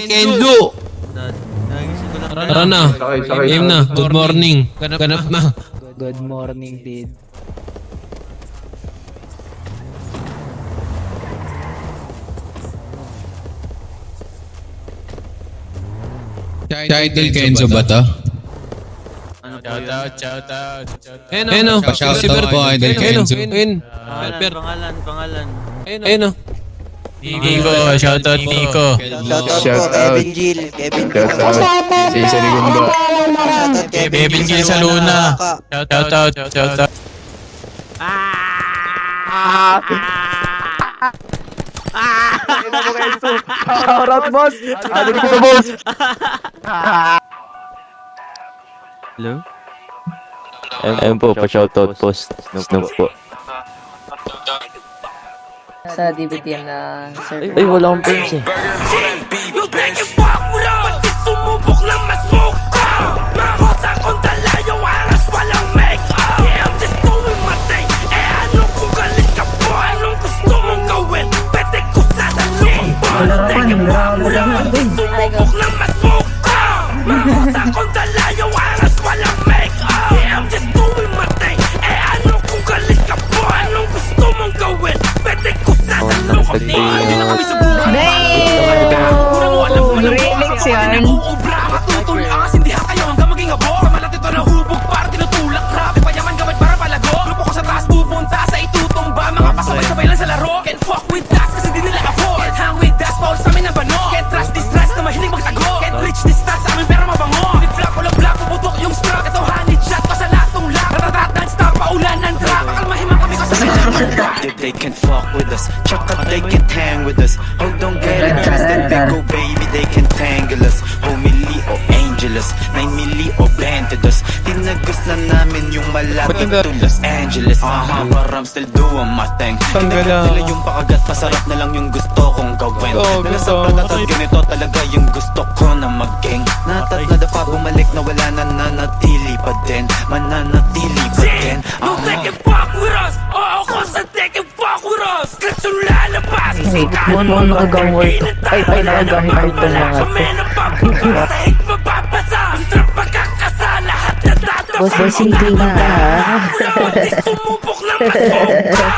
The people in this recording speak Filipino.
Kenzo! Tara na. Game na. Good morning. Ganap na. Good morning, Did. Idol Kenzo ba to? Shout out. Ayun o. Pa-shoutout po, Idol Kenzo. Ayun. Pangalan. Ayun o. Nico, shout out Nico. Shout out Kevin Gil. Sa isa Segundo. Kevin Gil sa Luna. Shout out. Shout out boss. Ano dito boss? Hello? Ayun po, pa-shoutout post. Snoop po. Sa DBTM na server. Ay, wala akong pins eh. Yung taking fuck mo na pati sumubok lang masmoke ka. Makosa kong dalayo, aras walang make-up. Yeah, I'm just doing my thing. Eh ano kung galit ka po? Anong gusto mong gawin? Pwede ko sasaluhin po. Taking fuck mo na pati sumubok lang masmoke ka. Makosa kong dalayo, aras walang make-up. Yeah, I'm just doing my thing. Eh ano kung galit ka po? Anong gusto mong gawin? Pwede ko sasaluhin po. Hindi na kami sa buhay. Remix yan. Matutuloy angas, hindi kayo hanggang maging abo. Sa malatito na hubog para tinutulak. Grabe payaman gamit para palago. Grupo ko sa taas pupunta sa itutumba. Mga pasabay-sabay lang sa laro. Can't fuck with us kasi di nila afford. Can't hang with us, Paul sa amin ang bano. Can't trust this trust na mahilig magtago. Can't reach this stats sa amin pero mabango. With flap, walang black, puputok yung strap. Ito honey shot pa sa latong lap. Ratatat ng stop, paulan ng trap. Akalmahiman kami kasi sa They can't fuck with us, tsaka they can't hang with us. Oh, don't get it twisted, big go baby, they can tangle us. Homily o Angeles, 9 milli o 22. Tinagos na namin yung malapit to Los Angeles. But I'm still doing my thing. Tinagat nila yung pakagat, masarap na lang yung gusto kong gawin. Dala sa patatat, ganito talaga yung gusto ko na mag-gang. Natat na dapat bumalik na wala na nanatili pa din. Mananatili pa din. Don't take it fuck with us. Oo ko sa take it fuck with us. Kasi lalabas. Mo nakagamwal to. Ay, nakagamwal to na nga to. Kami na papasahig mapapasa. Strap pagkakasa lahat na tatapos. Boss, hindi na ka ha. Sumubok lang masmoke ka.